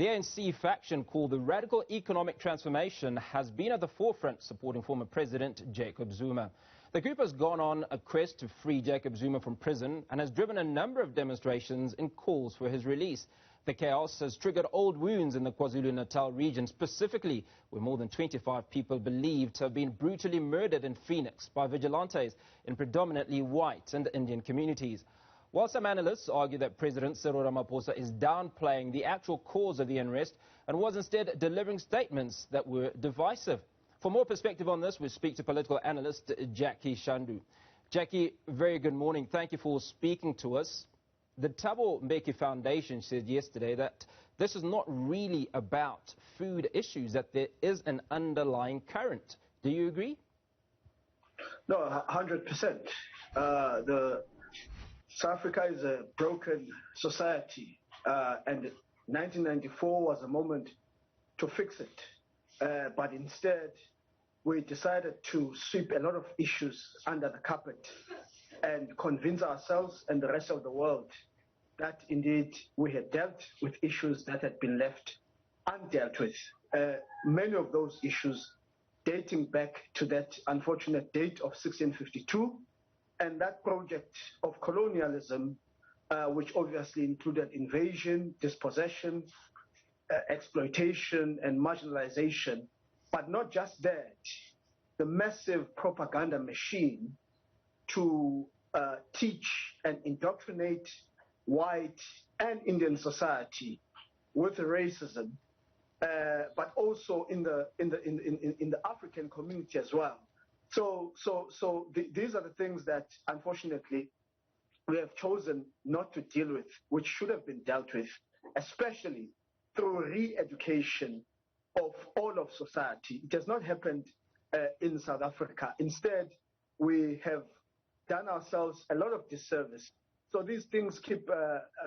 The ANC faction called the Radical Economic Transformation has been at the forefront supporting former President Jacob Zuma. The group has gone on a quest to free Jacob Zuma from prison and has driven a number of demonstrations and calls for his release. The chaos has triggered old wounds in the KwaZulu-Natal region, specifically where more than 25 people believed to have been brutally murdered in Phoenix by vigilantes in predominantly white and Indian communities. While some analysts argue that President Cyril Ramaphosa is downplaying the actual cause of the unrest and was instead delivering statements that were divisive. For more perspective on this, we speak to political analyst Jackie Shandu. Jackie, very good morning. Thank you for speaking to us. The Thabo Mbeki Foundation said yesterday that this is not really about food issues, that there is an underlying current. Do you agree? No, 100%. South Africa is a broken society, and 1994 was a moment to fix it. But instead, we decided to sweep a lot of issues under the carpet and convince ourselves and the rest of the world that indeed we had dealt with issues that had been left undealt with. Many of those issues dating back to that unfortunate date of 1652, and that project of colonialism, which obviously included invasion, dispossession, exploitation, and marginalization. But not just that, the massive propaganda machine to teach and indoctrinate white and Indian society with racism, but also in the African community as well. So these are the things that, unfortunately, we have chosen not to deal with, which should have been dealt with, especially through re-education of all of society. It has not happened in South Africa. Instead, we have done ourselves a lot of disservice. So these things keep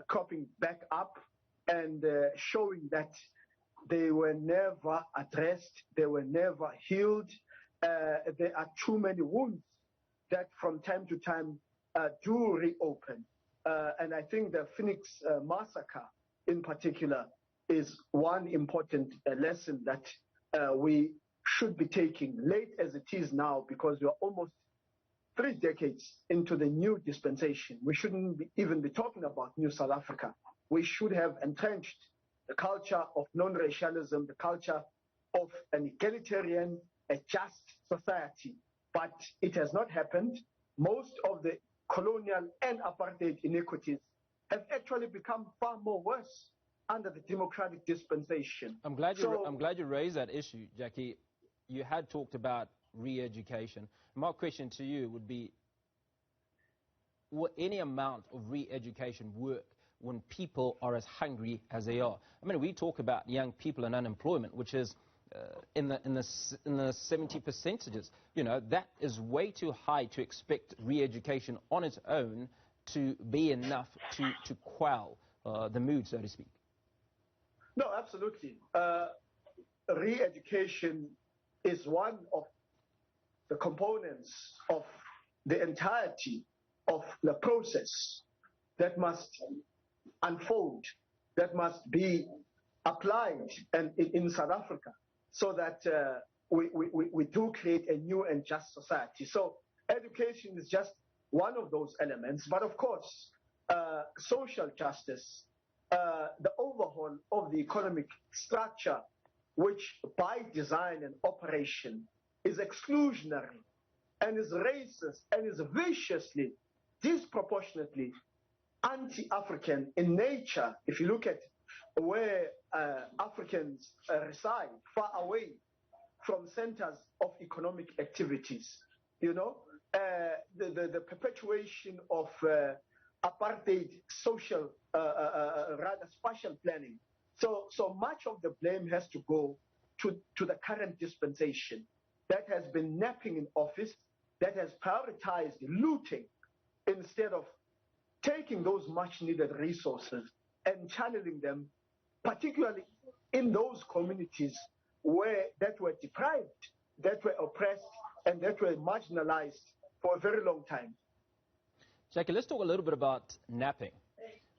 cropping back up and showing that they were never addressed, they were never healed. There are too many wounds that from time to time do reopen. And I think the Phoenix massacre in particular is one important lesson that we should be taking, late as it is now, because we are almost 3 decades into the new dispensation. We shouldn't even be talking about New South Africa. We should have entrenched the culture of non-racialism, the culture of an egalitarian, a just society. But it has not happened. Most of the colonial and apartheid inequities have actually become far more worse under the democratic dispensation. I'm glad you raised that issue, Jackie. You had talked about re-education. My question to you would be, will any amount of re-education work when people are as hungry as they are? I mean, we talk about young people and unemployment, which is in the 70 percentages. You know, that is way too high to expect re-education on its own to be enough to quell the mood, so to speak. No, absolutely. Re-education is one of the components of the entirety of the process that must unfold, that must be applied in South Africa, so that we do create a new and just society. So education is just one of those elements. But of course, social justice, the overhaul of the economic structure, which by design and operation is exclusionary and is racist and is viciously, disproportionately anti-African in nature. If you look at where Africans reside, far away from centers of economic activities, you know, the perpetuation of apartheid social, rather spatial planning. So much of the blame has to go to the current dispensation that has been napping in office, that has prioritized looting instead of taking those much needed resources and channeling them, particularly in those communities that were deprived, that were oppressed, and that were marginalized for a very long time. Jackie, let's talk a little bit about napping.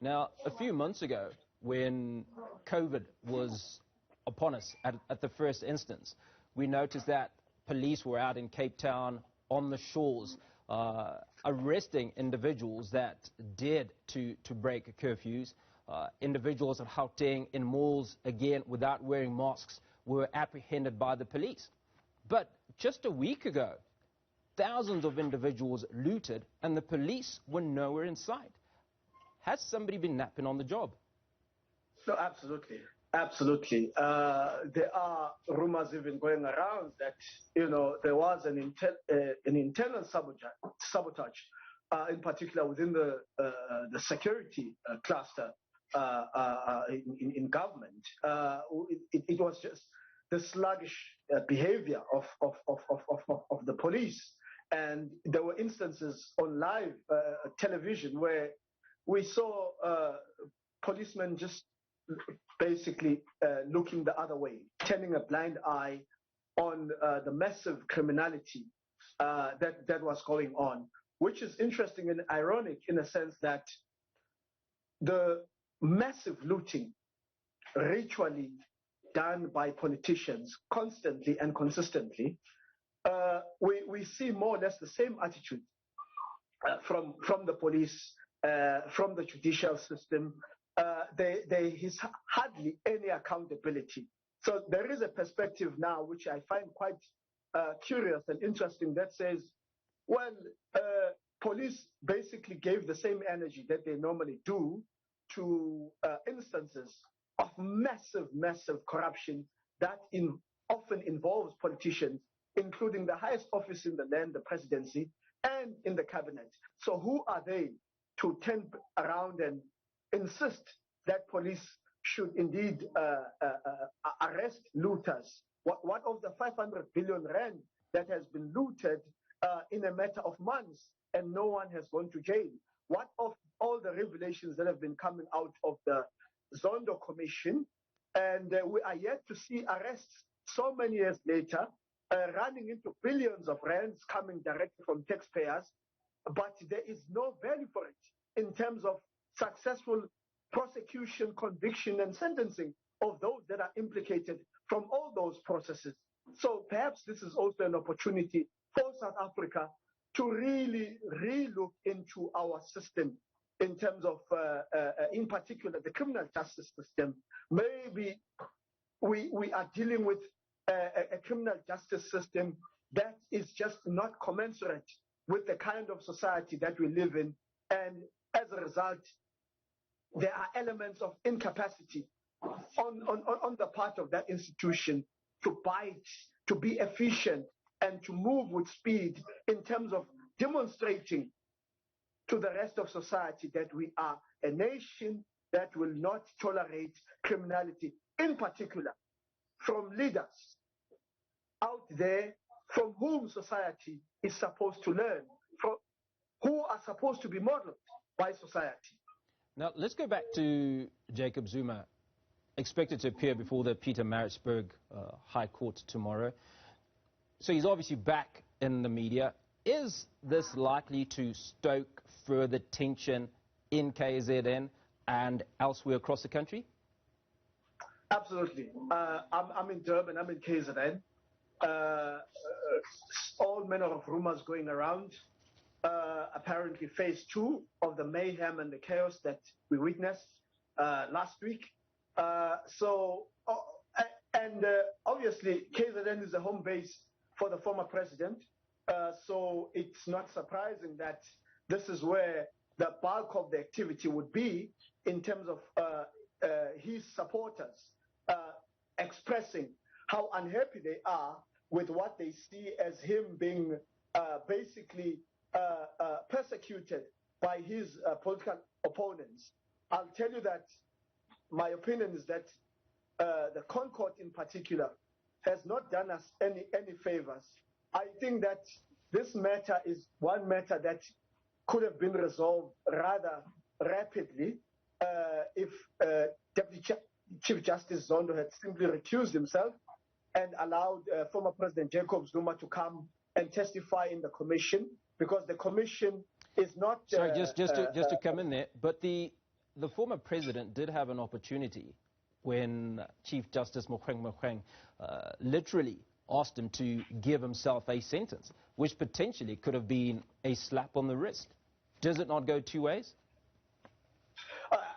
Now, a few months ago, when COVID was upon us at the first instance, we noticed that police were out in Cape Town on the shores, arresting individuals that dared to break curfews. Individuals at Gauteng in malls, again, without wearing masks, were apprehended by the police. But just a week ago, thousands of individuals looted and the police were nowhere in sight. Has somebody been napping on the job? No, absolutely. Absolutely. There are rumors even going around that, there was an internal sabotage, in particular within the security cluster in government. It was just the sluggish behavior of the police. And there were instances on live television where we saw policemen just basically looking the other way, turning a blind eye on the massive criminality that was going on, which is interesting and ironic in a sense that the massive looting ritually done by politicians constantly and consistently, we see more or less the same attitude from the police, from the judicial system. There is hardly any accountability. So there is a perspective now which I find quite curious and interesting that says, well, police basically gave the same energy that they normally do to instances of massive corruption that often involves politicians, including the highest office in the land, the presidency, and in the cabinet. So who are they to turn around and insist that police should indeed arrest looters? What of the 500 billion rand that has been looted in a matter of months and no one has gone to jail? What of all the revelations that have been coming out of the Zondo Commission? And we are yet to see arrests so many years later, running into billions of rands coming directly from taxpayers, but there is no value for it in terms of successful prosecution, conviction, and sentencing of those that are implicated from all those processes. So perhaps this is also an opportunity for South Africa to really relook into our system in terms of, in particular, the criminal justice system. Maybe we are dealing with a criminal justice system that is just not commensurate with the kind of society that we live in. And as a result, there are elements of incapacity on the part of that institution to bite, to be efficient, and to move with speed in terms of demonstrating to the rest of society that we are a nation that will not tolerate criminality, in particular from leaders out there from whom society is supposed to learn, from who are supposed to be modeled by society. Now, let's go back to Jacob Zuma, expected to appear before the Pietermaritzburg High Court tomorrow. So he's obviously back in the media. Is this likely to stoke further tension in KZN and elsewhere across the country? Absolutely. I'm in Durban, I'm in KZN. All manner of rumors going around. Apparently phase 2 of the mayhem and the chaos that we witnessed last week. Obviously KZN is a home base for the former president. So it's not surprising that this is where the bulk of the activity would be in terms of his supporters expressing how unhappy they are with what they see as him being basically persecuted by his political opponents. I'll tell you that my opinion is that the Concord in particular has not done us any favors. I think that this matter is one matter that could have been resolved rather rapidly if Deputy Chief Justice Zondo had simply recused himself and allowed former President Jacob Zuma to come and testify in the commission, because the commission is not... Sorry, just to come in there, but the the former president did have an opportunity when Chief Justice Mogoeng literally asked him to give himself a sentence, which potentially could have been a slap on the wrist. Does it not go two ways?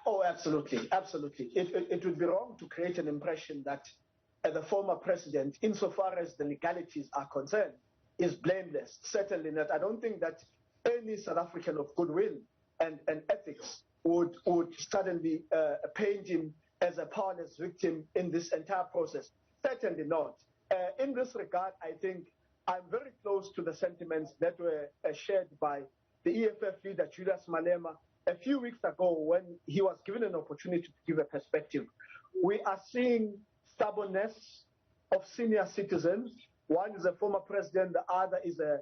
Oh, absolutely, absolutely. It would be wrong to create an impression that the former president, insofar as the legalities are concerned, is blameless. Certainly not. I don't think that any South African of goodwill and ethics would suddenly paint him as a powerless victim in this entire process. Certainly not. In this regard, I think I'm very close to the sentiments that were shared by the EFF leader, Julius Malema, a few weeks ago when he was given an opportunity to give a perspective. We are seeing stubbornness of senior citizens. One is a former president, the other is a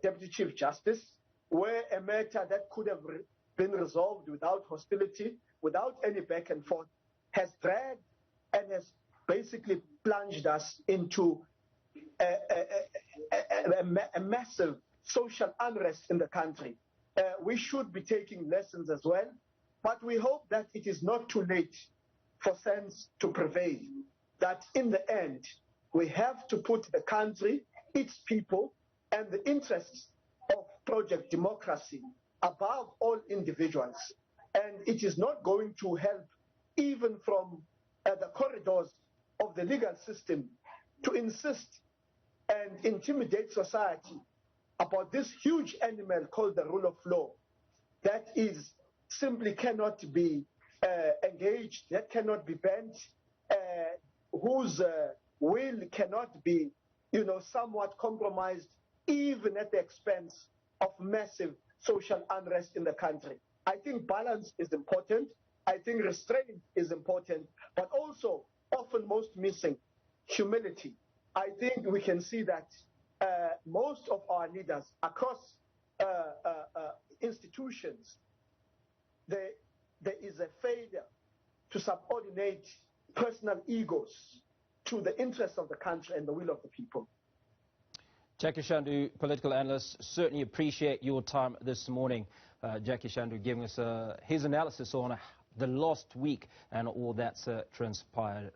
deputy chief justice, where a matter that could have been resolved without hostility, without any back and forth, has dragged and has basically plunged us into a massive social unrest in the country. We should be taking lessons as well, but we hope that it is not too late for sense to prevail, that in the end, we have to put the country, its people, and the interests of Project Democracy above all individuals. And it is not going to help, even from the corridors of the legal system, to insist and intimidate society about this huge animal called the rule of law that is simply cannot be engaged, that cannot be bent, whose will cannot be, somewhat compromised, even at the expense of massive social unrest in the country. I think balance is important. I think restraint is important, but also often most missing, humility. I think we can see that most of our leaders across institutions, there is a failure to subordinate personal egos to the interests of the country and the will of the people. Jackie Shandu, political analyst, certainly appreciate your time this morning. Jackie Shandu giving us his analysis on the last week and all that's transpired.